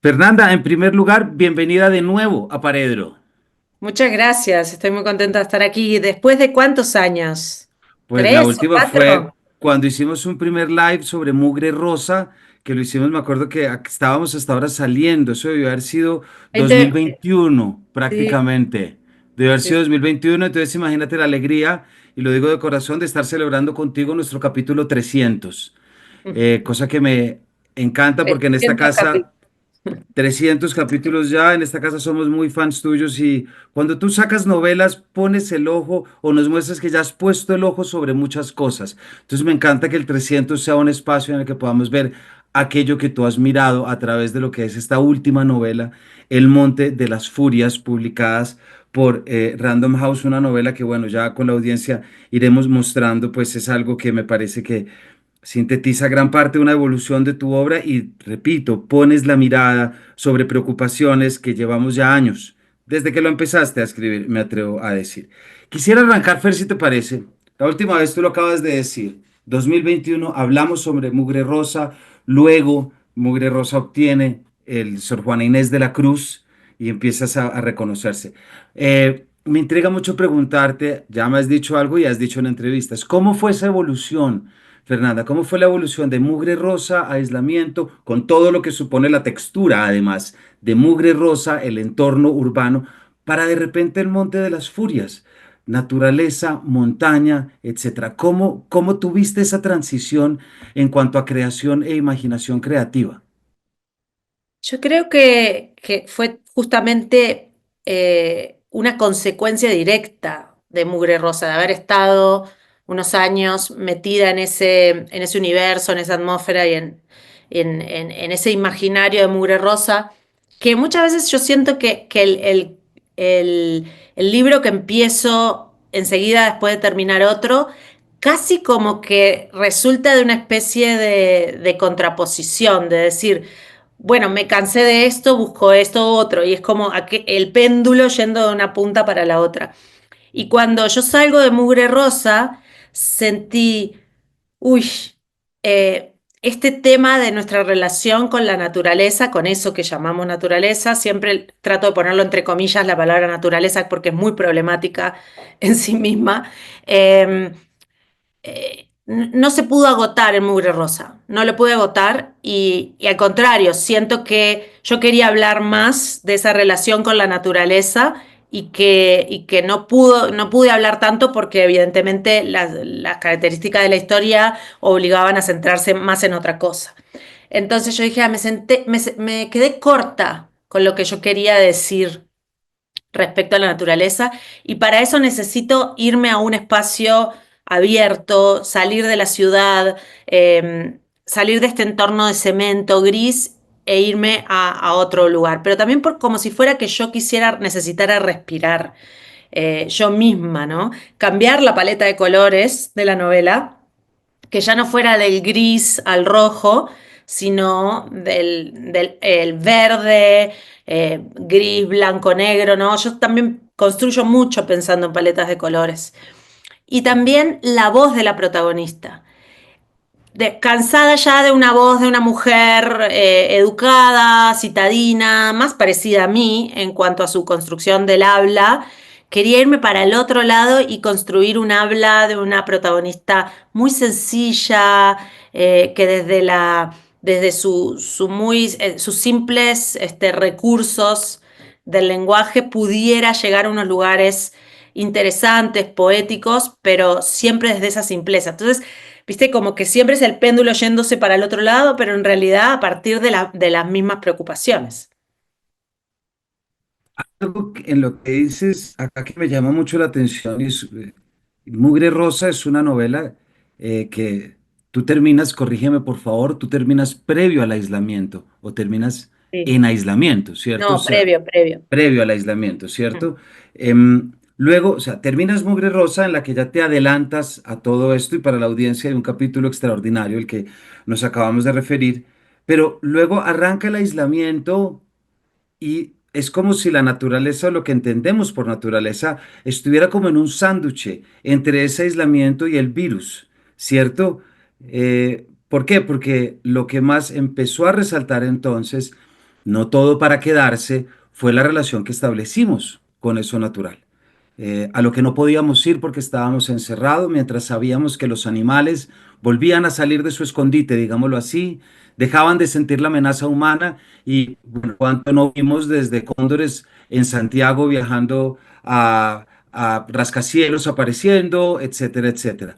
Fernanda, en primer lugar, bienvenida de nuevo a Paredro. Muchas gracias, estoy muy contenta de estar aquí. ¿Después de cuántos años? Pues la ¿Tres o última fue cuatro? cuando hicimos un primer live sobre Mugre Rosa, que lo hicimos, me acuerdo que estábamos hasta ahora saliendo, eso debió haber sido 20, 2021 sí, prácticamente, debió haber sí. sido 2021, entonces imagínate la alegría, y lo digo de corazón, de estar celebrando contigo nuestro capítulo 300, cosa que me encanta porque en esta 300 casa capítulos. 300 capítulos ya, en esta casa somos muy fans tuyos y cuando tú sacas novelas pones el ojo o nos muestras que ya has puesto el ojo sobre muchas cosas. Entonces me encanta que el 300 sea un espacio en el que podamos ver aquello que tú has mirado a través de lo que es esta última novela, El Monte de las Furias, publicadas por Random House, una novela que bueno, ya con la audiencia iremos mostrando, pues es algo que me parece que sintetiza gran parte de una evolución de tu obra y, repito, pones la mirada sobre preocupaciones que llevamos ya años, desde que lo empezaste a escribir, me atrevo a decir. Quisiera arrancar, Fer, si te parece. La última vez tú lo acabas de decir. 2021 hablamos sobre Mugre Rosa, luego Mugre Rosa obtiene el Sor Juana Inés de la Cruz y empiezas a reconocerse. Me intriga mucho preguntarte, ya me has dicho algo y has dicho en entrevistas, ¿cómo fue esa evolución? Fernanda, ¿cómo fue la evolución de Mugre Rosa a Aislamiento, con todo lo que supone la textura, además, de Mugre Rosa, el entorno urbano, para de repente el Monte de las Furias, naturaleza, montaña, etcétera? ¿Cómo tuviste esa transición en cuanto a creación e imaginación creativa? Yo creo que fue justamente una consecuencia directa de Mugre Rosa, de haber estado unos años metida en ese universo, en esa atmósfera y en ese imaginario de Mugre Rosa, que muchas veces yo siento que el libro que empiezo enseguida después de terminar otro, casi como que resulta de una especie de contraposición, de decir, bueno, me cansé de esto, busco esto otro, y es como el péndulo yendo de una punta para la otra. Y cuando yo salgo de Mugre Rosa, sentí, uy, este tema de nuestra relación con la naturaleza, con eso que llamamos naturaleza, siempre trato de ponerlo entre comillas la palabra naturaleza porque es muy problemática en sí misma. Eh, no se pudo agotar en Mugre Rosa, no lo pude agotar y al contrario, siento que yo quería hablar más de esa relación con la naturaleza y que no pude hablar tanto porque evidentemente las características de la historia obligaban a centrarse más en otra cosa. Entonces yo dije, me quedé corta con lo que yo quería decir respecto a la naturaleza y para eso necesito irme a un espacio abierto, salir de la ciudad, salir de este entorno de cemento gris e irme a otro lugar, pero también como si fuera que yo necesitara respirar yo misma, ¿no? Cambiar la paleta de colores de la novela, que ya no fuera del gris al rojo, sino del el verde, gris, blanco, negro, ¿no? Yo también construyo mucho pensando en paletas de colores. Y también la voz de la protagonista. Cansada ya de una voz de una mujer educada, citadina, más parecida a mí en cuanto a su construcción del habla, quería irme para el otro lado y construir un habla de una protagonista muy sencilla, que desde sus simples recursos del lenguaje pudiera llegar a unos lugares interesantes, poéticos, pero siempre desde esa simpleza. Entonces, viste, como que siempre es el péndulo yéndose para el otro lado, pero en realidad a partir de las mismas preocupaciones. Algo en lo que dices acá que me llama mucho la atención es Mugre Rosa es una novela que tú terminas, corrígeme por favor, tú terminas previo al aislamiento o terminas Sí. en aislamiento, ¿cierto? O No, sea, previo. previo al aislamiento, Mm. ¿cierto? Luego, o sea, terminas Mugre Rosa en la que ya te adelantas a todo esto y para la audiencia hay un capítulo extraordinario, el que nos acabamos de referir, pero luego arranca el aislamiento y es como si la naturaleza, lo que entendemos por naturaleza, estuviera como en un sándwich entre ese aislamiento y el virus, ¿cierto? ¿Por qué? Porque lo que más empezó a resaltar entonces, no todo para quedarse, fue la relación que establecimos con eso natural. A lo que no podíamos ir porque estábamos encerrados, mientras sabíamos que los animales volvían a salir de su escondite, digámoslo así, dejaban de sentir la amenaza humana y bueno, cuánto no vimos desde cóndores en Santiago viajando a rascacielos apareciendo, etcétera, etcétera.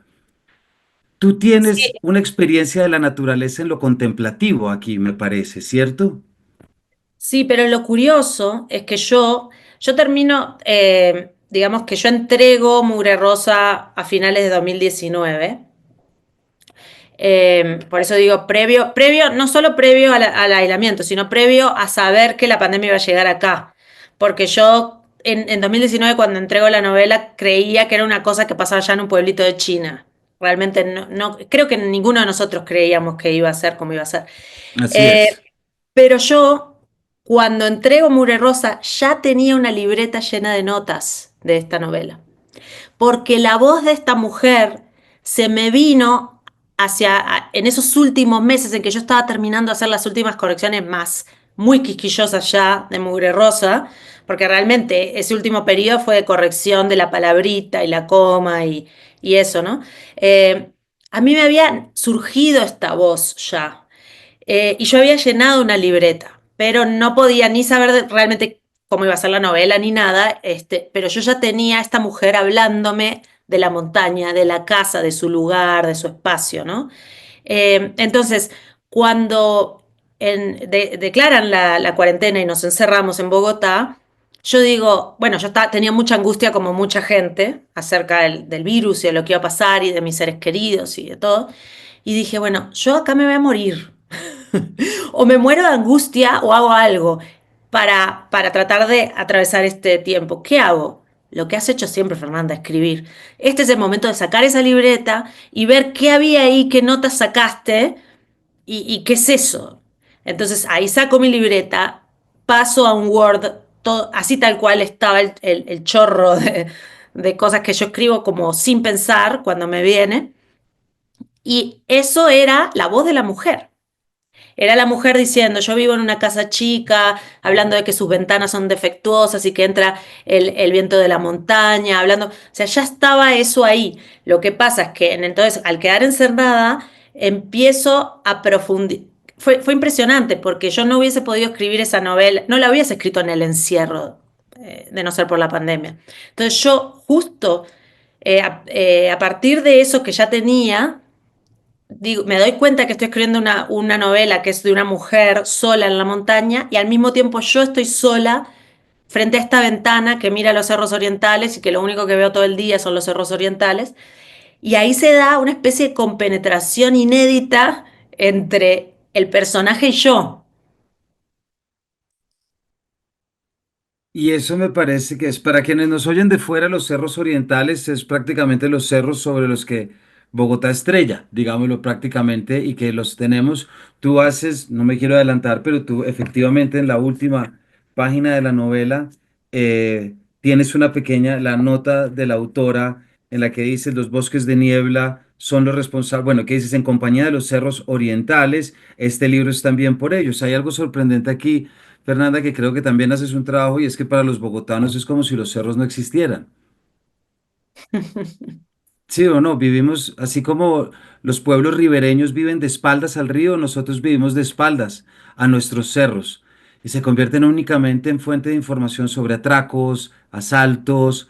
Tú tienes Sí, una experiencia de la naturaleza en lo contemplativo aquí, me parece, ¿cierto? sí, pero lo curioso es que yo termino, digamos que yo entrego Mugre Rosa a finales de 2019. Por eso digo previo, no solo previo al aislamiento, sino previo a saber que la pandemia iba a llegar acá. Porque yo en 2019, cuando entrego la novela, creía que era una cosa que pasaba allá en un pueblito de China. Realmente creo que ninguno de nosotros creíamos que iba a ser como iba a ser. Así Eh, es. pero yo, cuando entrego Mure Rosa, ya tenía una libreta llena de notas de esta novela. Porque la voz de esta mujer se me vino en esos últimos meses en que yo estaba terminando de hacer las últimas correcciones más muy quisquillosas ya de Mugre Rosa, porque realmente ese último periodo fue de corrección de la palabrita y la coma y eso, ¿no? Eh, a mí me había surgido esta voz ya. Y yo había llenado una libreta, pero no podía ni saber realmente cómo iba a ser la novela ni nada, pero yo ya tenía a esta mujer hablándome de la montaña, de la casa, de su lugar, de su espacio, ¿no? Entonces, cuando declaran la cuarentena y nos encerramos en Bogotá, yo digo, bueno, tenía mucha angustia como mucha gente acerca del virus y de lo que iba a pasar y de mis seres queridos y de todo. Y dije, bueno, yo acá me voy a morir. O me muero de angustia o hago algo para tratar de atravesar este tiempo. ¿Qué hago? Lo que has hecho siempre, Fernanda, escribir. Este es el momento de sacar esa libreta y ver qué había ahí, qué notas sacaste y qué es eso. Entonces ahí saco mi libreta, paso a un Word, todo, así tal cual estaba el chorro de cosas que yo escribo como sin pensar cuando me viene. Y eso era la voz de la mujer. Era la mujer diciendo, yo vivo en una casa chica, hablando de que sus ventanas son defectuosas y que entra el viento de la montaña, hablando, o sea, ya estaba eso ahí. Lo que pasa es que entonces, al quedar encerrada, empiezo a profundizar. Fue impresionante porque yo no hubiese podido escribir esa novela, no la hubiese escrito en el encierro, de no ser por la pandemia. Entonces yo justo a partir de eso que ya tenía, digo, me doy cuenta que estoy escribiendo una novela que es de una mujer sola en la montaña y al mismo tiempo yo estoy sola frente a esta ventana que mira los cerros orientales y que lo único que veo todo el día son los cerros orientales. Y ahí se da una especie de compenetración inédita entre el personaje y yo. Y eso me parece que es, para quienes nos oyen de fuera, los cerros orientales es prácticamente los cerros sobre los que Bogotá estrella, digámoslo prácticamente, y que los tenemos. Tú haces, no me quiero adelantar, pero tú efectivamente en la última página de la novela tienes una pequeña, la nota de la autora en la que dice los bosques de niebla son los responsables, bueno, que dices en compañía de los cerros orientales, este libro es también por ellos. Hay algo sorprendente aquí, Fernanda, que creo que también haces un trabajo y es que para los bogotanos es como si los cerros no existieran. Sí o no, vivimos así como los pueblos ribereños viven de espaldas al río, nosotros vivimos de espaldas a nuestros cerros y se convierten únicamente en fuente de información sobre atracos, asaltos,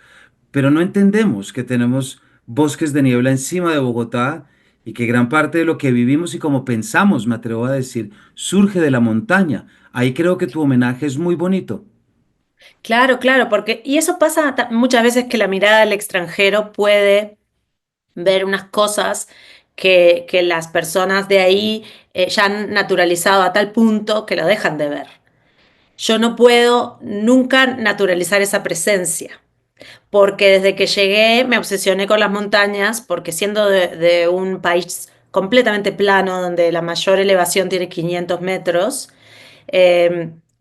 pero no entendemos que tenemos bosques de niebla encima de Bogotá y que gran parte de lo que vivimos y como pensamos, me atrevo a decir, surge de la montaña. Ahí creo que tu homenaje es muy bonito. Claro, claro, porque, y eso pasa muchas veces que la mirada del extranjero puede ver unas cosas que las personas de ahí ya han naturalizado a tal punto que lo dejan de ver. Yo no puedo nunca naturalizar esa presencia, porque desde que llegué me obsesioné con las montañas, porque siendo de un país completamente plano, donde la mayor elevación tiene 500 metros,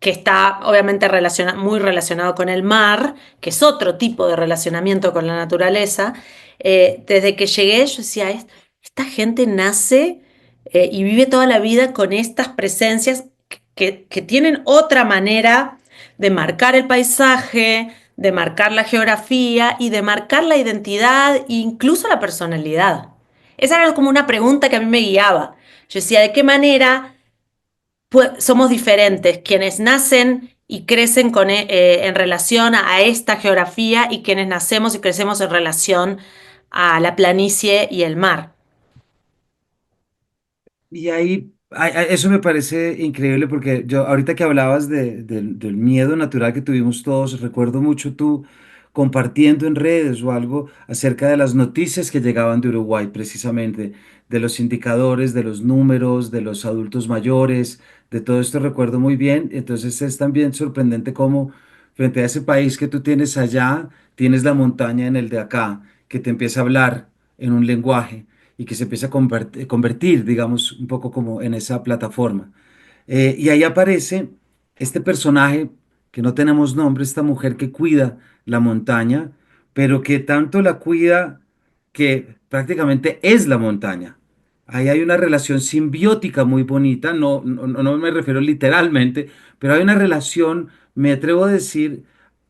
que está obviamente muy relacionado con el mar, que es otro tipo de relacionamiento con la naturaleza. Desde que llegué, yo decía, esta gente nace y vive toda la vida con estas presencias que tienen otra manera de marcar el paisaje, de marcar la geografía y de marcar la identidad e incluso la personalidad. Esa era como una pregunta que a mí me guiaba. Yo decía, ¿de qué manera somos diferentes quienes nacen y crecen en relación a esta geografía y quienes nacemos y crecemos en relación a la planicie y el mar? Y ahí, eso me parece increíble porque yo, ahorita que hablabas del miedo natural que tuvimos todos, recuerdo mucho tú compartiendo en redes o algo acerca de las noticias que llegaban de Uruguay, precisamente, de los indicadores, de los números, de los adultos mayores, de todo esto recuerdo muy bien. Entonces es también sorprendente cómo frente a ese país que tú tienes allá, tienes la montaña en el de acá, que te empieza a hablar en un lenguaje y que se empieza a convertir, digamos, un poco como en esa plataforma. Y ahí aparece este personaje que no tenemos nombre, esta mujer que cuida la montaña, pero que tanto la cuida que prácticamente es la montaña. Ahí hay una relación simbiótica muy bonita, no me refiero literalmente, pero hay una relación, me atrevo a decir,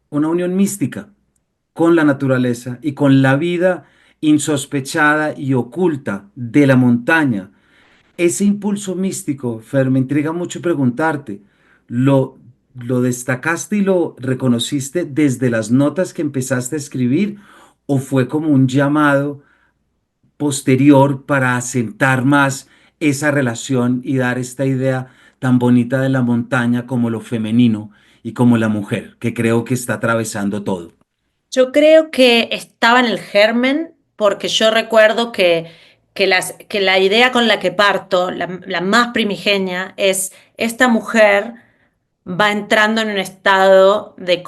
una unión mística con la naturaleza y con la vida insospechada y oculta de la montaña. Ese impulso místico, Fer, me intriga mucho preguntarte, ¿lo destacaste y lo reconociste desde las notas que empezaste a escribir o fue como un llamado posterior para asentar más esa relación y dar esta idea tan bonita de la montaña como lo femenino y como la mujer, que creo que está atravesando todo? Yo creo que estaba en el germen porque yo recuerdo que la idea con la que parto, la más primigenia, es esta mujer va entrando en un estado de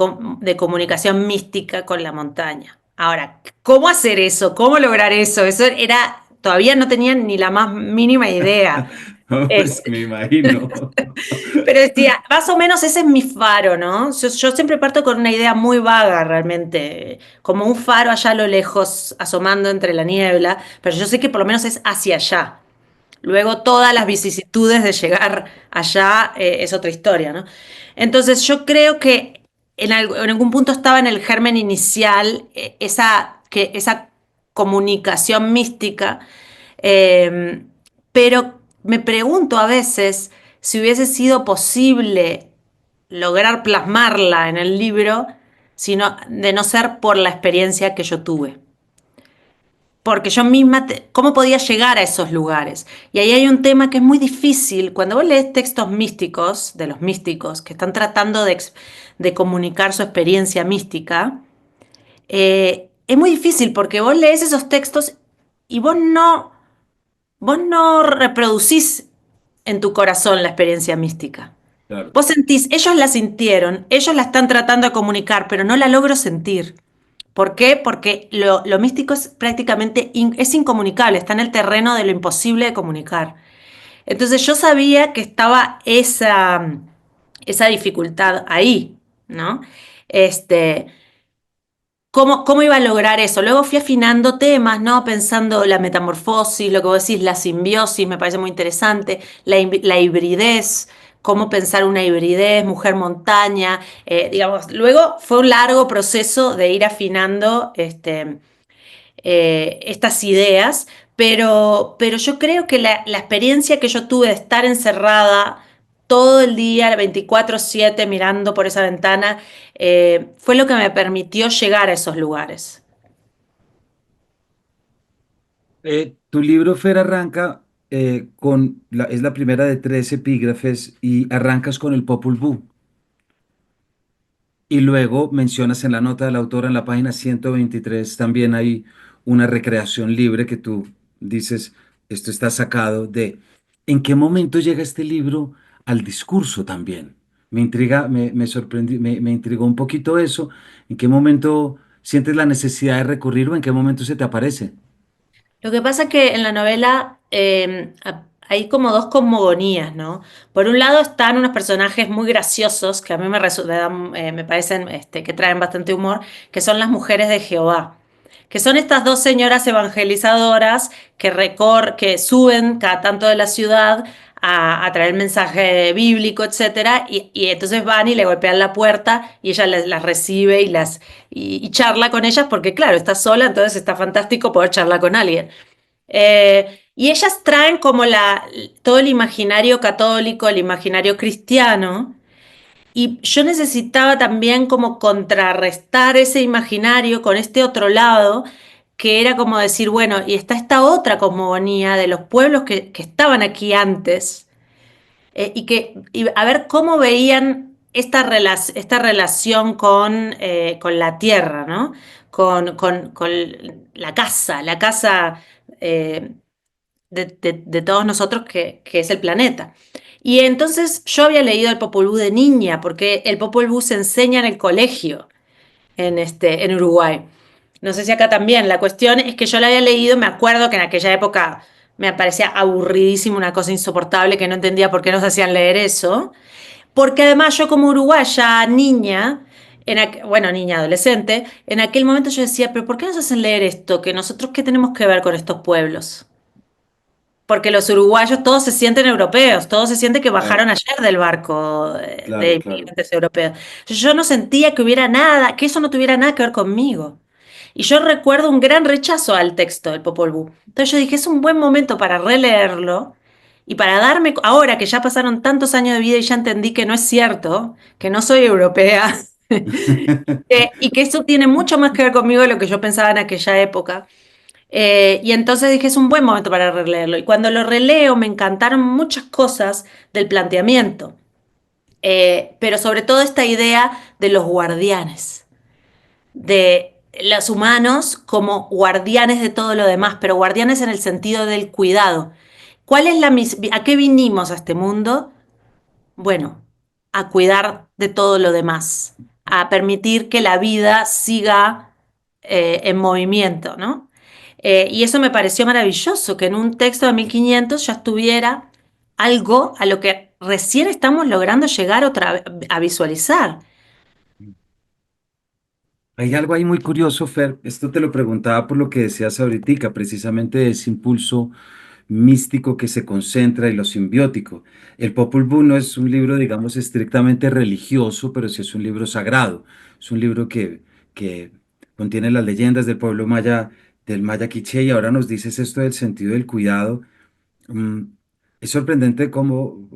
comunicación mística con la montaña. Ahora, ¿cómo hacer eso? ¿Cómo lograr eso? Eso era, todavía no tenía ni la más mínima idea. No, Es- pues me imagino. pero decía, más o menos ese es mi faro, ¿no? Yo siempre parto con una idea muy vaga realmente, como un faro allá a lo lejos, asomando entre la niebla, pero yo sé que por lo menos es hacia allá. Luego todas las vicisitudes de llegar allá es otra historia, ¿no? Entonces yo creo que en algún punto estaba en el germen inicial esa comunicación mística, eh, pero me pregunto a veces si hubiese sido posible lograr plasmarla en el libro, sino, de no ser por la experiencia que yo tuve. Porque yo misma, ¿cómo podía llegar a esos lugares? Y ahí hay un tema que es muy difícil. Cuando vos lees textos místicos, de los místicos, que están tratando de comunicar su experiencia mística, es muy difícil porque vos lees esos textos y vos no reproducís en tu corazón la experiencia mística. Claro. Vos sentís, ellos la sintieron, ellos la están tratando de comunicar, pero no la logro sentir. ¿Por qué? Porque lo místico es prácticamente es incomunicable, está en el terreno de lo imposible de comunicar. Entonces yo sabía que estaba esa dificultad ahí, ¿no? Este, ¿cómo iba a lograr eso? Luego fui afinando temas, ¿no? Pensando la metamorfosis, lo que vos decís, la simbiosis, me parece muy interesante, la hibridez, cómo pensar una hibridez, mujer-montaña, digamos. Luego fue un largo proceso de ir afinando estas ideas, pero yo creo que la experiencia que yo tuve de estar encerrada todo el día, 24/7, mirando por esa ventana, fue lo que me permitió llegar a esos lugares. Tu libro, Fer, arranca es la primera de tres epígrafes y arrancas con el Popol Vuh. Y luego mencionas en la nota del autor en la página 123 también hay una recreación libre que tú dices, esto está sacado de... ¿En qué momento llega este libro al discurso también? Me intriga, me sorprendió, me intrigó un poquito eso. ¿En qué momento sientes la necesidad de recurrir o en qué momento se te aparece? Lo que pasa es que en la novela hay como dos cosmogonías, ¿no? Por un lado están unos personajes muy graciosos que a mí me parecen que traen bastante humor, que son las mujeres de Jehová, que son estas dos señoras evangelizadoras que suben cada tanto de la ciudad a traer mensaje bíblico, etcétera, y entonces van y le golpean la puerta y ella las recibe y charla con ellas porque, claro, está sola, entonces está fantástico poder charlar con alguien. Y ellas traen como todo el imaginario católico, el imaginario cristiano, y yo necesitaba también como contrarrestar ese imaginario con este otro lado, que era como decir, bueno, y está esta otra cosmogonía de los pueblos que estaban aquí antes, y a ver cómo veían esta relación con la tierra, ¿no? Con la casa eh, de todos nosotros que es el planeta. Y entonces yo había leído el Popol Vuh de niña, porque el Popol Vuh se enseña en el colegio en Uruguay. No sé si acá también. La cuestión es que yo la había leído, me acuerdo que en aquella época me parecía aburridísimo, una cosa insoportable, que no entendía por qué nos hacían leer eso. Porque además yo como uruguaya, niña, bueno, niña, adolescente, en aquel momento yo decía, pero ¿por qué nos hacen leer esto? Que nosotros, ¿qué tenemos que ver con estos pueblos? Porque los uruguayos todos se sienten europeos, todos se sienten que bajaron Claro, ayer del barco de claro, claro. inmigrantes europeos. Yo no sentía que hubiera nada, que eso no tuviera nada que ver conmigo. Y yo recuerdo un gran rechazo al texto del Popol Vuh. Entonces yo dije, es un buen momento para releerlo y para darme, ahora que ya pasaron tantos años de vida y ya entendí que no es cierto, que no soy europea, y que eso tiene mucho más que ver conmigo de lo que yo pensaba en aquella época. Y entonces dije, es un buen momento para releerlo. Y cuando lo releo me encantaron muchas cosas del planteamiento. Pero sobre todo esta idea de los guardianes, de los humanos como guardianes de todo lo demás, pero guardianes en el sentido del cuidado. ¿A qué vinimos a este mundo? Bueno, a cuidar de todo lo demás, a permitir que la vida siga en movimiento, ¿no? Y eso me pareció maravilloso, que en un texto de 1500 ya estuviera algo a lo que recién estamos logrando llegar a visualizar. Hay algo ahí muy curioso, Fer. Esto te lo preguntaba por lo que decías ahorita, precisamente de ese impulso místico que se concentra y lo simbiótico. El Popol Vuh no es un libro, digamos, estrictamente religioso, pero sí es un libro sagrado. Es un libro que contiene las leyendas del pueblo maya, del maya quiché, y ahora nos dices esto del sentido del cuidado. Mm, es sorprendente cómo,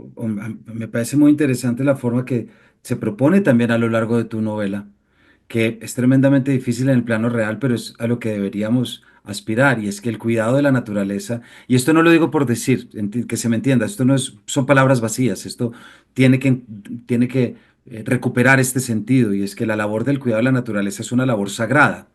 me parece muy interesante la forma que se propone también a lo largo de tu novela, que es tremendamente difícil en el plano real, pero es a lo que deberíamos aspirar, y es que el cuidado de la naturaleza, y esto no lo digo por decir, que se me entienda, esto no es, son palabras vacías, esto tiene que recuperar este sentido, y es que la labor del cuidado de la naturaleza es una labor sagrada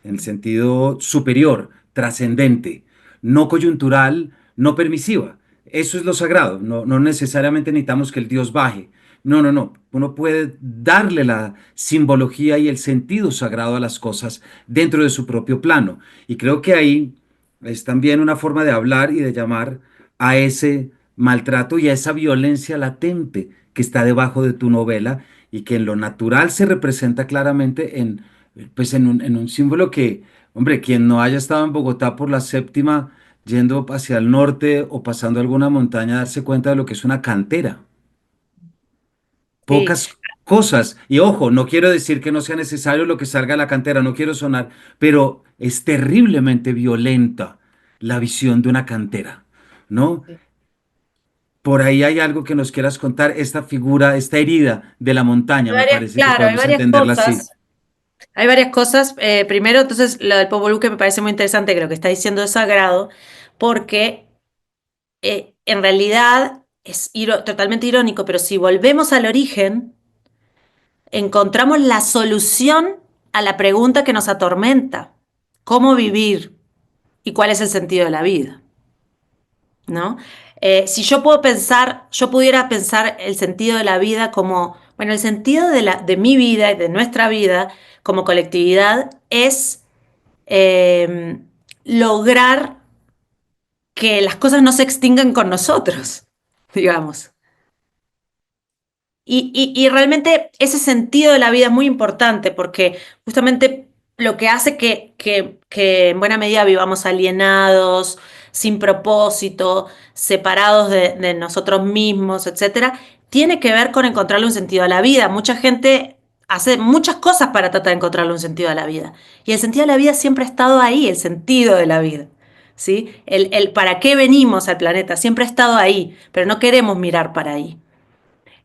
en el sentido superior, trascendente, no coyuntural, no permisiva. Eso es lo sagrado. No, no necesariamente necesitamos que el Dios baje. No, no, no. Uno puede darle la simbología y el sentido sagrado a las cosas dentro de su propio plano. Y creo que ahí es también una forma de hablar y de llamar a ese maltrato y a esa violencia latente que está debajo de tu novela y que en lo natural se representa claramente en pues en un símbolo que, hombre, quien no haya estado en Bogotá por la séptima, yendo hacia el norte o pasando alguna montaña, darse cuenta de lo que es una cantera. Sí, Pocas cosas. Y ojo, no quiero decir que no sea necesario lo que salga de la cantera, no quiero sonar, pero es terriblemente violenta la visión de una cantera, ¿no? Por ahí hay algo que nos quieras contar, esta figura, esta herida de la montaña, me parece que claro, hay podemos varias entenderla así. cosas. Hay varias cosas. Primero, entonces, lo del Popol Vuh que me parece muy interesante, que lo que está diciendo es sagrado, porque en realidad es totalmente irónico, pero si volvemos al origen, encontramos la solución a la pregunta que nos atormenta: ¿cómo vivir y cuál es el sentido de la vida? ¿No? Si yo pudiera pensar el sentido de la vida como, bueno, el sentido de mi vida y de nuestra vida como colectividad es eh, lograr que las cosas no se extingan con nosotros, digamos. Y realmente ese sentido de la vida es muy importante porque justamente lo que hace que en buena medida vivamos alienados, sin propósito, separados de nosotros mismos, etcétera, tiene que ver con encontrarle un sentido a la vida. Mucha gente hace muchas cosas para tratar de encontrarle un sentido a la vida. Y el sentido de la vida siempre ha estado ahí, el sentido de la vida. ¿Sí? El para qué venimos al planeta siempre ha estado ahí, pero no queremos mirar para ahí.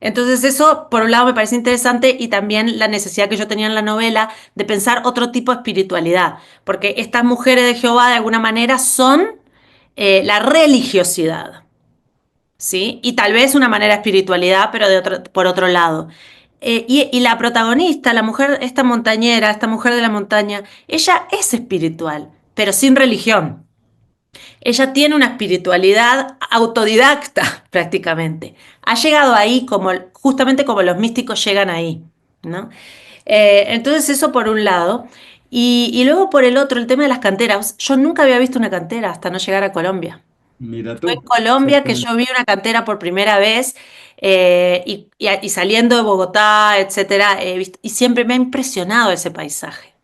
Entonces eso, por un lado, me parece interesante y también la necesidad que yo tenía en la novela de pensar otro tipo de espiritualidad, porque estas mujeres de Jehová de alguna manera son la religiosidad, ¿sí? Y tal vez una manera de espiritualidad, pero por otro lado. Y la protagonista, la mujer, esta montañera, esta mujer de la montaña, ella es espiritual, pero sin religión. Ella tiene una espiritualidad autodidacta prácticamente. Ha llegado ahí como, justamente como los místicos llegan ahí, ¿no? Entonces eso por un lado. Y luego por el otro, el tema de las canteras. Yo nunca había visto una cantera hasta no llegar a Colombia. Mira Fue en tú, Colombia que exactamente. yo vi una cantera por primera vez y saliendo de Bogotá, etcétera, y siempre me ha impresionado ese paisaje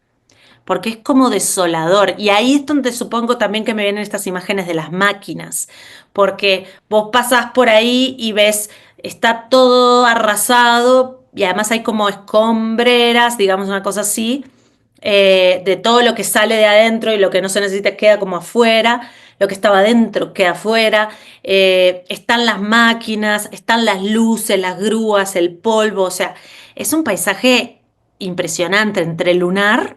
porque es como desolador. Y ahí es donde supongo también que me vienen estas imágenes de las máquinas, porque vos pasás por ahí y ves, está todo arrasado y además hay como escombreras, digamos una cosa así, de todo lo que sale de adentro y lo que no se necesita queda como afuera. Lo que estaba adentro queda afuera, están las máquinas, están las luces, las grúas, el polvo, o sea, es un paisaje impresionante entre lunar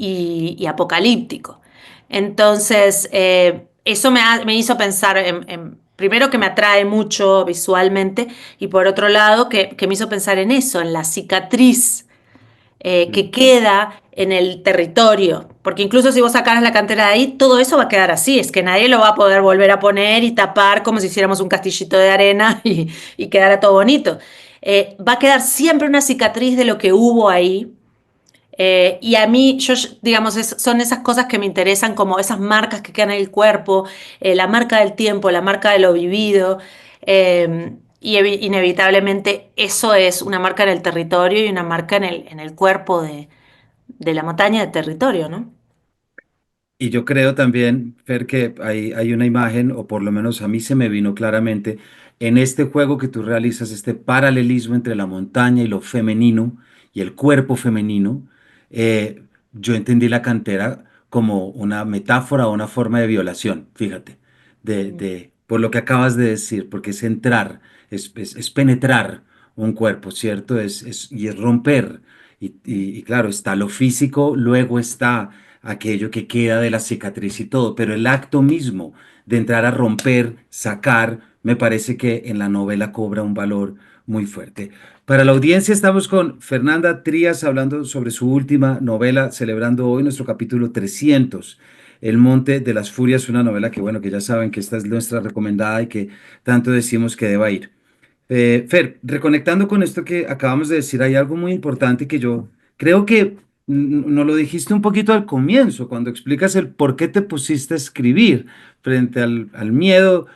y apocalíptico. Entonces, eso me hizo pensar primero que me atrae mucho visualmente y por otro lado que me hizo pensar en eso, en la cicatriz que queda en el territorio, porque incluso si vos sacaras la cantera de ahí, todo eso va a quedar así, es que nadie lo va a poder volver a poner y tapar como si hiciéramos un castillito de arena y quedara todo bonito. Va a quedar siempre una cicatriz de lo que hubo ahí y a mí, digamos, son esas cosas que me interesan, como esas marcas que quedan en el cuerpo, la marca del tiempo, la marca de lo vivido, y inevitablemente eso es una marca en el territorio y una marca en el cuerpo de la montaña del territorio, ¿no? Y yo creo también, Fer, que hay una imagen, o por lo menos a mí se me vino claramente, en este juego que tú realizas, este paralelismo entre la montaña y lo femenino y el cuerpo femenino. Yo entendí la cantera como una metáfora o una forma de violación, fíjate, por lo que acabas de decir, porque es entrar, es penetrar un cuerpo, ¿cierto? Y es romper. Y claro, está lo físico, luego está aquello que queda de la cicatriz y todo, pero el acto mismo de entrar a romper, sacar, me parece que en la novela cobra un valor muy fuerte. Para la audiencia estamos con Fernanda Trías hablando sobre su última novela, celebrando hoy nuestro capítulo 300. El Monte de las Furias, una novela que, bueno, que ya saben que esta es nuestra recomendada y que tanto decimos que deba ir. Fer, reconectando con esto que acabamos de decir, hay algo muy importante que yo creo que nos lo dijiste un poquito al comienzo, cuando explicas el por qué te pusiste a escribir frente al miedo,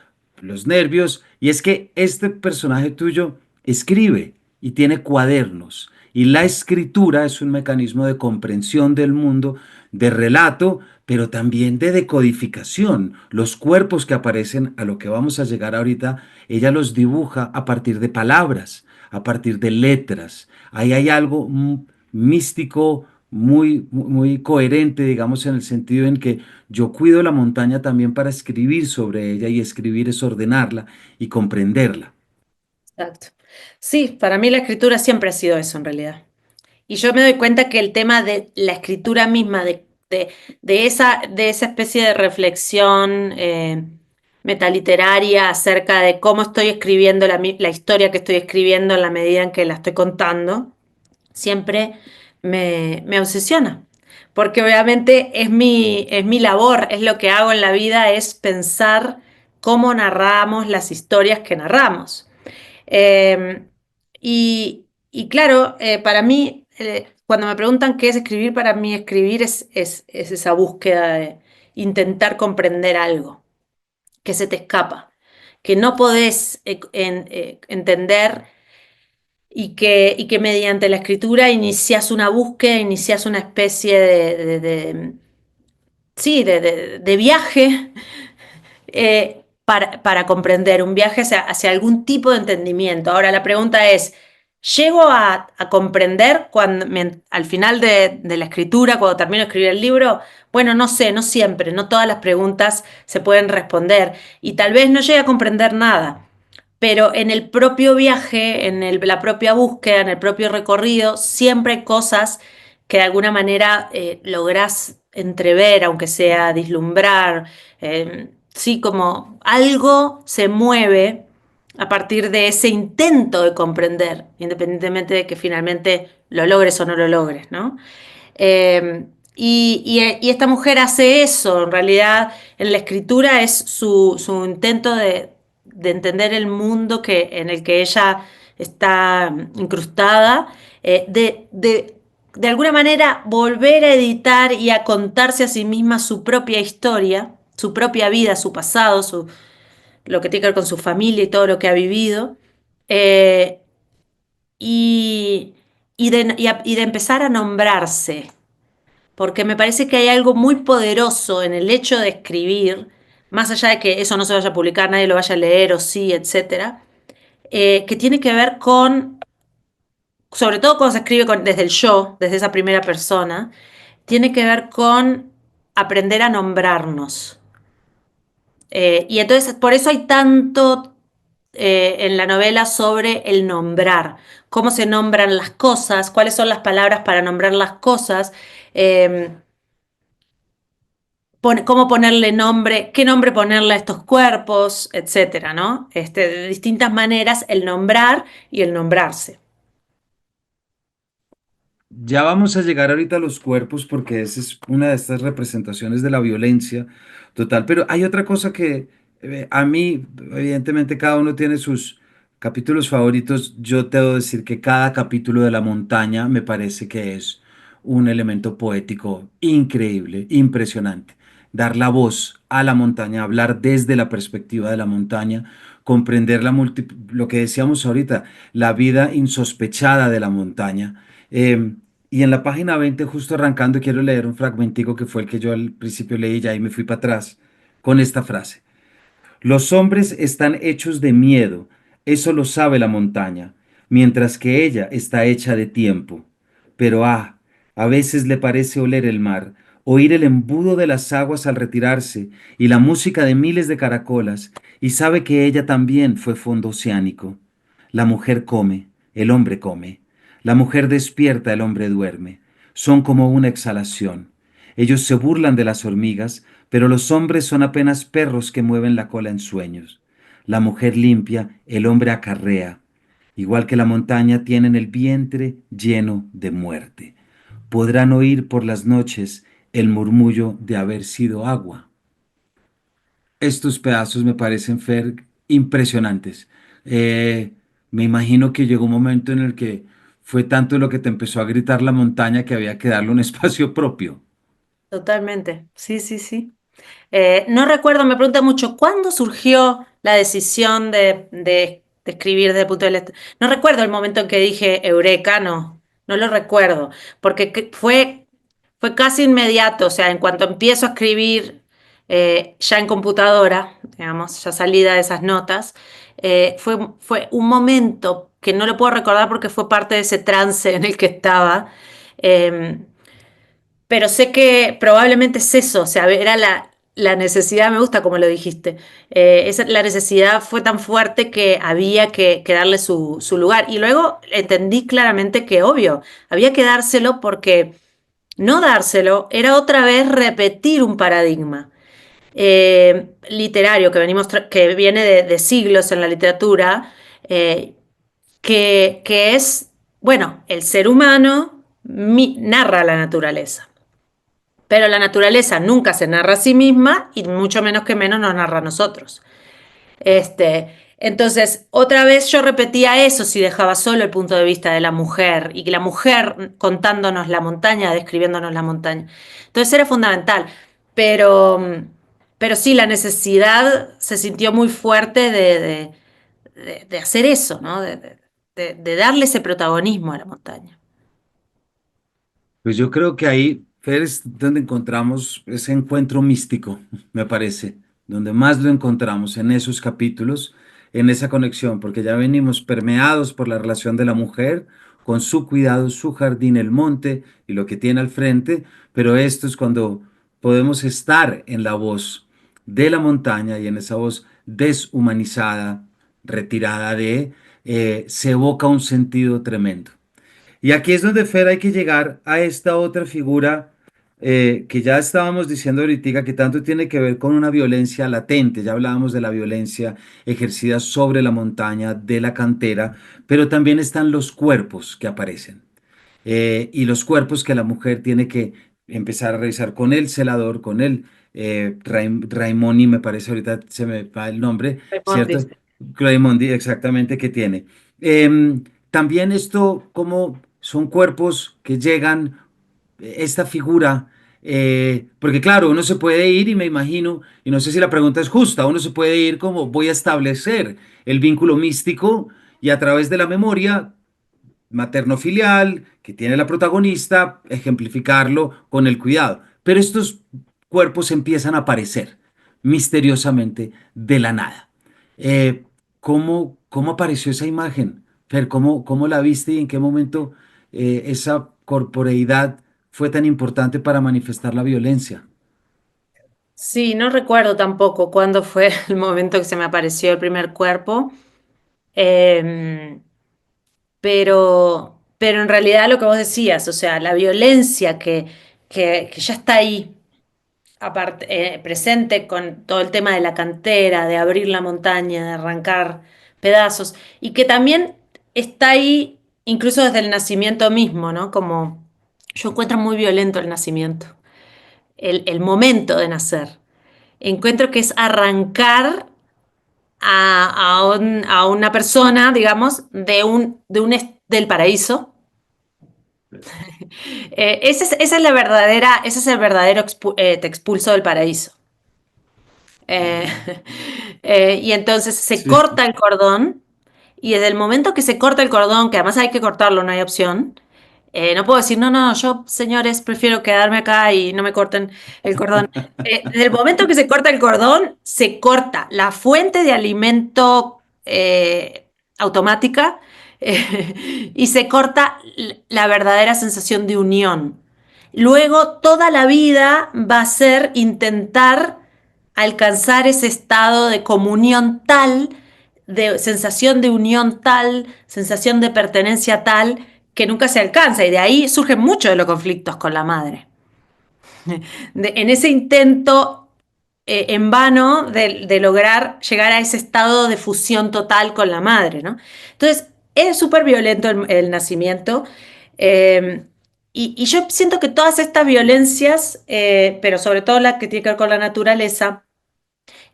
los nervios, y es que este personaje tuyo escribe y tiene cuadernos, y la escritura es un mecanismo de comprensión del mundo, de relato, pero también de decodificación. Los cuerpos que aparecen, a lo que vamos a llegar ahorita, ella los dibuja a partir de palabras, a partir de letras. Ahí hay algo místico, muy coherente, digamos, en el sentido en que yo cuido la montaña también para escribir sobre ella y escribir es ordenarla y comprenderla. Exacto. Sí, para mí la escritura siempre ha sido eso en realidad. Y yo me doy cuenta que el tema de la escritura misma, de esa especie de reflexión metaliteraria acerca de cómo estoy escribiendo la historia que estoy escribiendo en la medida en que la estoy contando, siempre me obsesiona. Porque obviamente es mi labor, es lo que hago en la vida, es pensar cómo narramos las historias que narramos. Eh, y claro, para mí, cuando me preguntan qué es escribir, para mí escribir es esa búsqueda de intentar comprender algo. que se te escapa, que no podés entender y que mediante la escritura iniciás una búsqueda, iniciás una especie sí, de viaje para comprender, un viaje hacia algún tipo de entendimiento. Ahora la pregunta es, ¿llego a comprender al final de la escritura, cuando termino de escribir el libro? Bueno, no sé, no siempre, no todas las preguntas se pueden responder y tal vez no llegue a comprender nada. Pero en el propio viaje, la propia búsqueda, en el propio recorrido, siempre hay cosas que de alguna manera lográs entrever, aunque sea vislumbrar. Sí, como algo se mueve a partir de ese intento de comprender, independientemente de que finalmente lo logres o no lo logres, ¿no? Y esta mujer hace eso, en realidad en la escritura es su intento de entender el mundo en el que ella está incrustada, de alguna manera volver a editar y a contarse a sí misma su propia historia, su propia vida, su pasado, lo que tiene que ver con su familia y todo lo que ha vivido. eh, y, y de empezar a nombrarse, porque me parece que hay algo muy poderoso en el hecho de escribir, más allá de que eso no se vaya a publicar, nadie lo vaya a leer o sí, etcétera, que tiene que ver sobre todo cuando se escribe desde el yo, desde esa primera persona, tiene que ver con aprender a nombrarnos. Y entonces, por eso hay tanto en la novela sobre el nombrar, cómo se nombran las cosas, cuáles son las palabras para nombrar las cosas, eh, cómo ponerle nombre, qué nombre ponerle a estos cuerpos, etcétera, ¿no? De distintas maneras, el nombrar y el nombrarse. Ya vamos a llegar ahorita a los cuerpos porque esa es una de estas representaciones de la violencia total. Pero hay otra cosa que a mí, evidentemente cada uno tiene sus capítulos favoritos. Yo te debo decir que cada capítulo de La Montaña me parece que es un elemento poético increíble, impresionante. Dar la voz a la montaña, hablar desde la perspectiva de la montaña, comprender lo que decíamos ahorita, la vida insospechada de la montaña. Y en la página 20 justo arrancando, quiero leer un fragmentico que fue el que yo al principio leí, ya ahí me fui para atrás, con esta frase. Los hombres están hechos de miedo, eso lo sabe la montaña, mientras que ella está hecha de tiempo. Pero a veces le parece oler el mar, oír el embudo de las aguas al retirarse y la música de miles de caracolas, y sabe que ella también fue fondo oceánico. La mujer come, el hombre come. La mujer despierta, el hombre duerme. Son como una exhalación. Ellos se burlan de las hormigas, pero los hombres son apenas perros que mueven la cola en sueños. La mujer limpia, el hombre acarrea. Igual que la montaña tienen el vientre lleno de muerte. Podrán oír por las noches el murmullo de haber sido agua. Estos pedazos me parecen, Fer, impresionantes. Eh, Me imagino que llegó un momento en el que fue tanto lo que te empezó a gritar la montaña que había que darle un espacio propio. Totalmente, sí, sí, sí. No recuerdo, me pregunta mucho, ¿cuándo surgió la decisión de escribir desde el punto de vista? No recuerdo el momento en que dije Eureka, no, no lo recuerdo, porque fue casi inmediato, o sea, en cuanto empiezo a escribir ya en computadora, digamos, ya salida de esas notas, fue un momento que no lo puedo recordar porque fue parte de ese trance en el que estaba. eh, pero sé que probablemente es eso, o sea, era la necesidad, me gusta como lo dijiste, la necesidad fue tan fuerte que había que darle su lugar. Y luego entendí claramente que, obvio, había que dárselo porque no dárselo era otra vez repetir un paradigma literario que viene de siglos en la literatura, eh, que es, bueno, el ser humano narra la naturaleza. Pero la naturaleza nunca se narra a sí misma y mucho menos que menos nos narra a nosotros. Entonces, otra vez yo repetía eso si dejaba solo el punto de vista de la mujer y que la mujer contándonos la montaña, describiéndonos la montaña. Entonces era fundamental. Pero, pero sí, la necesidad se sintió muy fuerte de hacer eso, ¿no? De darle ese protagonismo a la montaña. Pues yo creo que ahí, Fer, es donde encontramos ese encuentro místico, me parece, donde más lo encontramos en esos capítulos, en esa conexión, porque ya venimos permeados por la relación de la mujer con su cuidado, su jardín, el monte y lo que tiene al frente, pero esto es cuando podemos estar en la voz de la montaña y en esa voz deshumanizada, retirada se evoca un sentido tremendo. Y aquí es donde, Fer, hay que llegar a esta otra figura que ya estábamos diciendo ahorita, que tanto tiene que ver con una violencia latente. Ya hablábamos de la violencia ejercida sobre la montaña, de la cantera, pero también están los cuerpos que aparecen. Y los cuerpos que la mujer tiene que empezar a revisar con el celador, con el Raimondi, me parece, ahorita se me va el nombre, ¿cierto? Respondiste. Raimondi, exactamente, que tiene. También esto, como son cuerpos que llegan, esta figura, porque claro, uno se puede ir y me imagino, y no sé si la pregunta es justa, uno se puede ir como voy a establecer el vínculo místico y a través de la memoria materno-filial que tiene la protagonista, ejemplificarlo con el cuidado. Pero estos cuerpos empiezan a aparecer misteriosamente de la nada. Eh, ¿Cómo apareció esa imagen? Fer, ¿cómo la viste y en qué momento esa corporeidad fue tan importante para manifestar la violencia? Sí, no recuerdo tampoco cuándo fue el momento que se me apareció el primer cuerpo, eh, pero en realidad lo que vos decías, o sea, la violencia que ya está ahí, aparte, presente con todo el tema de la cantera, de abrir la montaña, de arrancar pedazos, y que también está ahí incluso desde el nacimiento mismo, ¿no? Como yo encuentro muy violento el nacimiento, el momento de nacer. Encuentro que es arrancar a una persona, digamos, del paraíso. Esa es la verdadera, ese es el verdadero te expulso del paraíso. Eh, y entonces se Sí. corta el cordón, y desde el momento que se corta el cordón, que además hay que cortarlo, no hay opción, no puedo decir, no, no, yo, señores, prefiero quedarme acá y no me corten el cordón. Desde el momento que se corta el cordón, se corta la fuente de alimento automática, y se corta la verdadera sensación de unión. Luego, toda la vida va a ser intentar alcanzar ese estado de comunión tal, de sensación de unión tal, sensación de pertenencia tal, que nunca se alcanza. Y de ahí surgen muchos de los conflictos con la madre. En ese intento en vano de lograr llegar a ese estado de fusión total con la madre, ¿no? Entonces, es súper violento el nacimiento. eh, y yo siento que todas estas violencias, pero sobre todo la que tiene que ver con la naturaleza,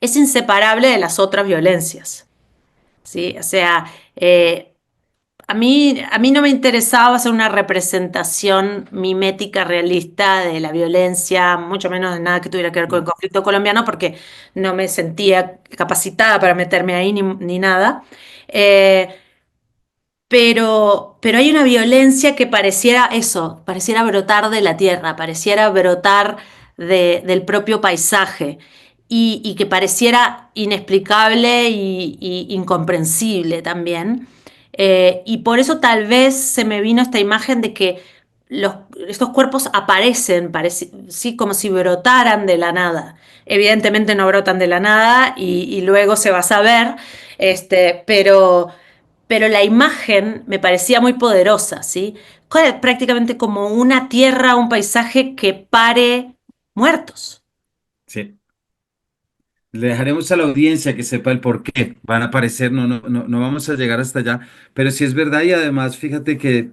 es inseparable de las otras violencias, ¿sí? O sea, a mí no me interesaba hacer una representación mimética realista de la violencia, mucho menos de nada que tuviera que ver con el conflicto colombiano, porque no me sentía capacitada para meterme ahí ni nada. Eh, pero hay una violencia que pareciera eso, pareciera brotar de la tierra, pareciera brotar del propio paisaje, y que pareciera inexplicable y incomprensible también. Y por eso tal vez se me vino esta imagen de que estos cuerpos aparecen, sí, como si brotaran de la nada. Evidentemente no brotan de la nada, y luego se va a saber, pero la imagen me parecía muy poderosa, ¿sí? Prácticamente como una tierra, un paisaje que pare muertos. Sí. Le dejaremos a la audiencia que sepa el por qué van a aparecer, no vamos a llegar hasta allá, pero sí es verdad y además fíjate que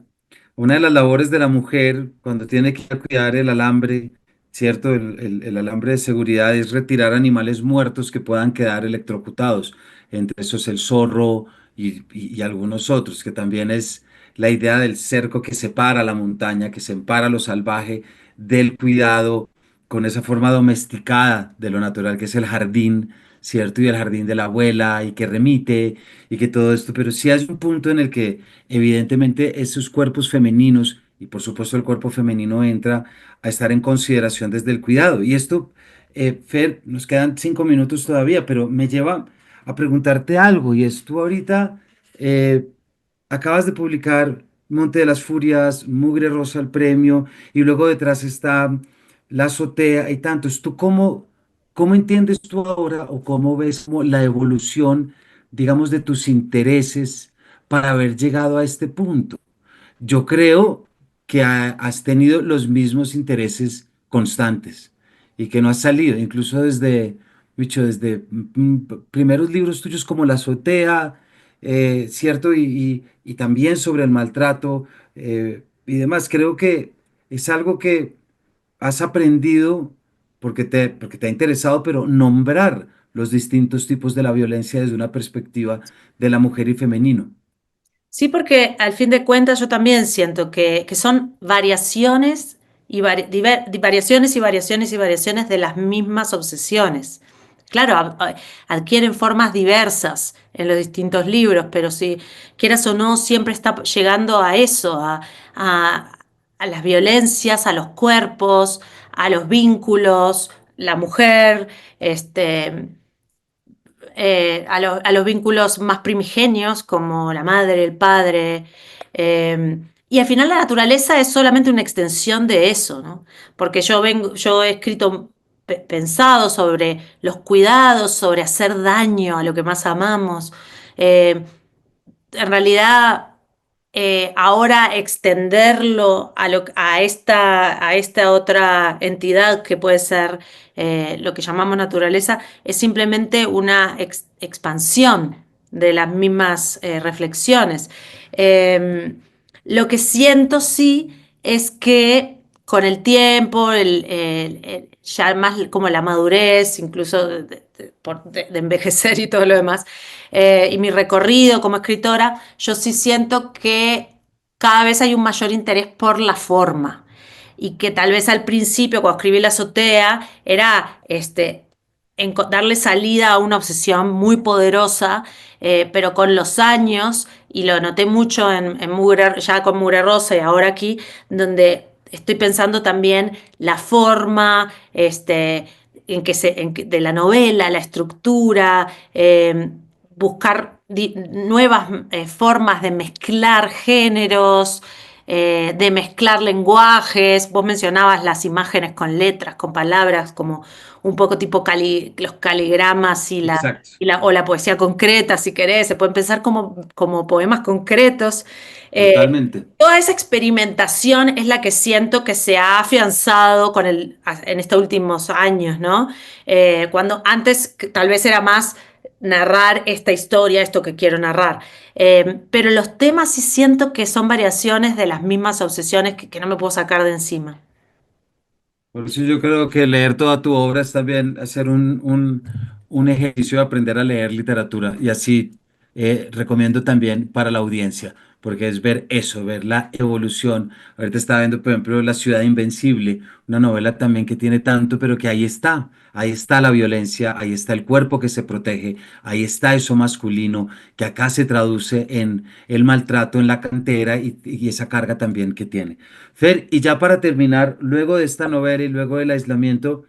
una de las labores de la mujer cuando tiene que cuidar el alambre, ¿cierto? El alambre de seguridad es retirar animales muertos que puedan quedar electrocutados, entre esos el zorro y algunos otros, que también es la idea del cerco que separa la montaña, que separa lo salvaje del cuidado con esa forma domesticada de lo natural que es el jardín, ¿cierto? Y el jardín de la abuela y que remite y que todo esto, pero sí hay un punto en el que evidentemente esos cuerpos femeninos y por supuesto el cuerpo femenino entra a estar en consideración desde el cuidado. Y esto, Fer, nos quedan 5 minutos todavía, pero me lleva a preguntarte algo y es tú ahorita... eh, acabas de publicar Monte de las Furias, Mugre Rosa el premio, y luego detrás está La Azotea y tantos. ¿Tú cómo entiendes tú ahora o cómo ves como la evolución, digamos, de tus intereses para haber llegado a este punto? Yo creo que has tenido los mismos intereses constantes y que no has salido, incluso desde primeros libros tuyos como La Azotea, ¿cierto? Y también sobre el maltrato y demás. Creo que es algo que has aprendido porque te ha interesado, pero nombrar los distintos tipos de la violencia desde una perspectiva de la mujer y femenino. Sí, porque al fin de cuentas yo también siento que son variaciones y variaciones y variaciones y variaciones de las mismas obsesiones. Claro, adquieren formas diversas en los distintos libros, pero si quieras o no, siempre está llegando a eso, a- a las violencias, a los cuerpos, a los vínculos, la mujer, a los vínculos más primigenios, como la madre, el padre. Y al final la naturaleza es solamente una extensión de eso, ¿no? Porque yo he escrito, pensado sobre los cuidados, sobre hacer daño a lo que más amamos. Eh, en realidad, ahora extenderlo a esta otra entidad que puede ser lo que llamamos naturaleza, es simplemente una expansión de las mismas reflexiones. Eh, lo que siento sí es que con el tiempo, ya más como la madurez, incluso de envejecer y todo lo demás, y mi recorrido como escritora, yo sí siento que cada vez hay un mayor interés por la forma y que tal vez al principio, cuando escribí La Azotea, era darle salida a una obsesión muy poderosa, pero con los años, y lo noté mucho ya con Mugre Rosa y ahora aquí, donde estoy pensando también la forma, de la novela, la estructura, buscar nuevas formas de mezclar géneros, de mezclar lenguajes. Vos mencionabas las imágenes con letras, con palabras, como un poco tipo los caligramas Exacto, o la poesía concreta, si querés. Se pueden pensar como poemas concretos. Eh, totalmente. Toda esa experimentación es la que siento que se ha afianzado en estos últimos años, ¿no? Cuando antes tal vez era más narrar esta historia, esto que quiero narrar. Pero los temas sí siento que son variaciones de las mismas obsesiones que no me puedo sacar de encima. Por eso yo creo que leer toda tu obra es también hacer un ejercicio de aprender a leer literatura. Y así recomiendo también para la audiencia, porque es ver eso, ver la evolución. Ahorita estaba viendo, por ejemplo, La Ciudad Invencible, una novela también que tiene tanto, pero que ahí está la violencia, ahí está el cuerpo que se protege, ahí está eso masculino, que acá se traduce en el maltrato en la cantera y esa carga también que tiene. Fer, y ya para terminar, luego de esta novela y luego del aislamiento,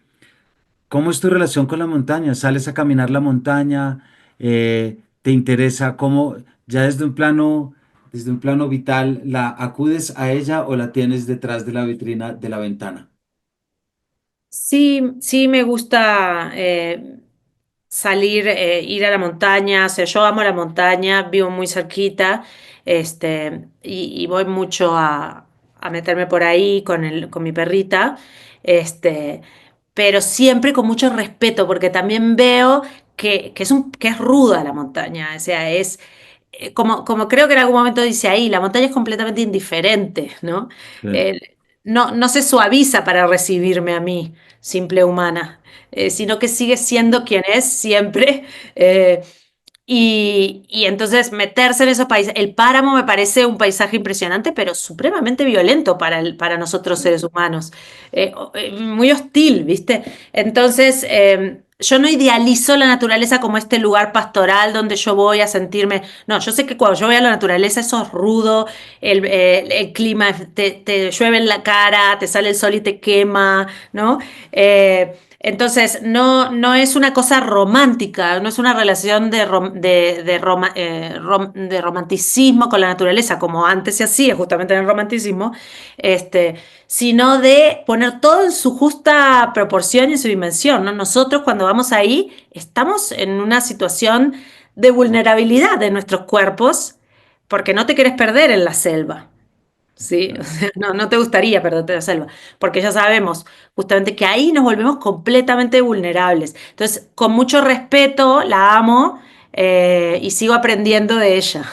¿cómo es tu relación con la montaña? ¿Sales a caminar la montaña? ¿Te interesa cómo ya desde un plano vital, la acudes a ella o la tienes detrás de la vitrina de la ventana? Sí, sí me gusta salir, ir a la montaña. O sea, yo amo la montaña, vivo muy cerquita, y voy mucho a meterme por ahí con mi perrita, este, pero siempre con mucho respeto, porque también veo que es ruda la montaña. O sea, como creo que en algún momento dice ahí, la montaña es completamente indiferente, ¿no? Sí. No se suaviza para recibirme a mí, simple humana, sino que sigue siendo quien es siempre. eh, Y entonces meterse en esos países, el páramo me parece un paisaje impresionante, pero supremamente violento para nosotros seres humanos. Muy hostil, ¿viste? Entonces, yo no idealizo la naturaleza como este lugar pastoral donde yo voy a sentirme. No, yo sé que cuando yo voy a la naturaleza eso es rudo, el clima te llueve en la cara, te sale el sol y te quema, ¿no? Entonces, no es una cosa romántica, no es una relación de romanticismo con la naturaleza, como antes se hacía justamente en el romanticismo, este, sino de poner todo en su justa proporción y en su dimensión, ¿no? Nosotros cuando vamos ahí estamos en una situación de vulnerabilidad de nuestros cuerpos porque no te querés perder en la selva. Sí, o sea, no te gustaría perderte en la selva, porque ya sabemos justamente que ahí nos volvemos completamente vulnerables. Entonces, con mucho respeto, la amo y sigo aprendiendo de ella.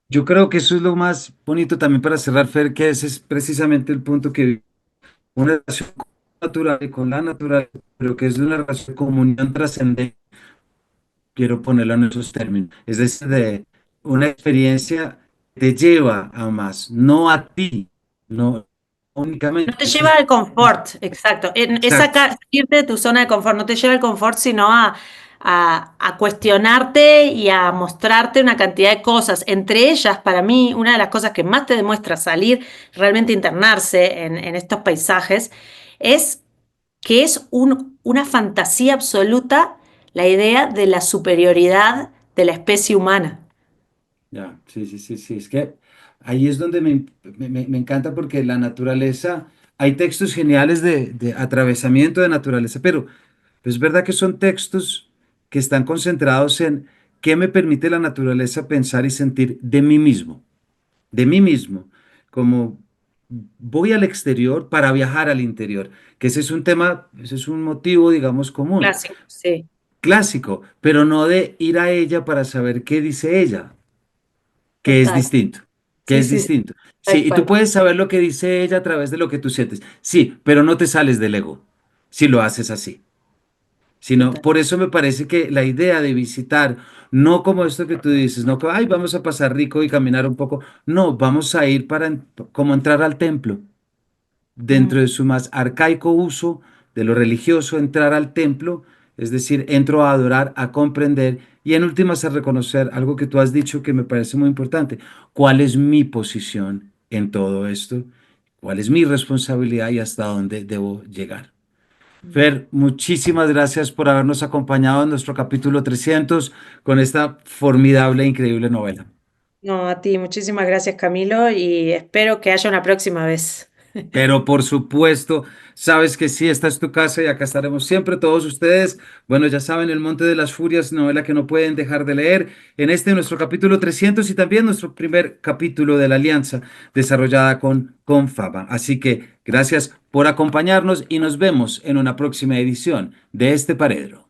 Yo creo que eso es lo más bonito también para cerrar, Fer, que ese es precisamente el punto que una relación natural y con la naturaleza, pero que es una relación de comunión trascendente, quiero ponerlo en esos términos. Es decir, de una experiencia que te lleva a más, no a ti, no No únicamente. te Eso lleva es al confort, exacto. Es exacto. salirte de tu zona de confort, no te lleva al confort, sino a cuestionarte y a mostrarte una cantidad de cosas. Entre ellas, para mí, una de las cosas que más te demuestra salir, realmente internarse en estos paisajes, es que es una fantasía absoluta la idea de la superioridad de la especie humana. Ya, sí, sí, sí, sí. Es que ahí es donde me encanta porque la naturaleza, hay textos geniales de atravesamiento de naturaleza, pero es verdad que son textos que están concentrados en qué me permite la naturaleza pensar y sentir de mí mismo, como voy al exterior para viajar al interior, que ese es un tema, ese es un motivo, digamos, común, Clásico, sí, clásico, pero no de ir a ella para saber qué dice ella, que es total. distinto, que Sí, es sí, sí, distinto. Sí, tal y tú cual. puedes saber lo que dice ella a través de lo que tú sientes. Sí, pero no te sales del ego si lo haces así. Sino, Total. por eso me parece que la idea de visitar, no como esto que tú dices, no que, ay, vamos a pasar rico y caminar un poco. No, vamos a ir para como entrar al templo Mm. dentro de su más arcaico uso de lo religioso, entrar al templo, es decir, entro a adorar, a comprender y en últimas a reconocer algo que tú has dicho que me parece muy importante. ¿Cuál es mi posición en todo esto? ¿Cuál es mi responsabilidad y hasta dónde debo llegar? Fer, muchísimas gracias por habernos acompañado en nuestro capítulo 300 con esta formidable e increíble novela. No, a ti, muchísimas gracias, Camilo, y espero que haya una próxima vez. Pero por supuesto, sabes que sí, esta es tu casa y acá estaremos siempre todos ustedes. Bueno, ya saben, El Monte de las Furias, novela que no pueden dejar de leer en este nuestro capítulo 300 y también nuestro primer capítulo de la alianza desarrollada con Faba. Así que gracias por acompañarnos y nos vemos en una próxima edición de este Paredro.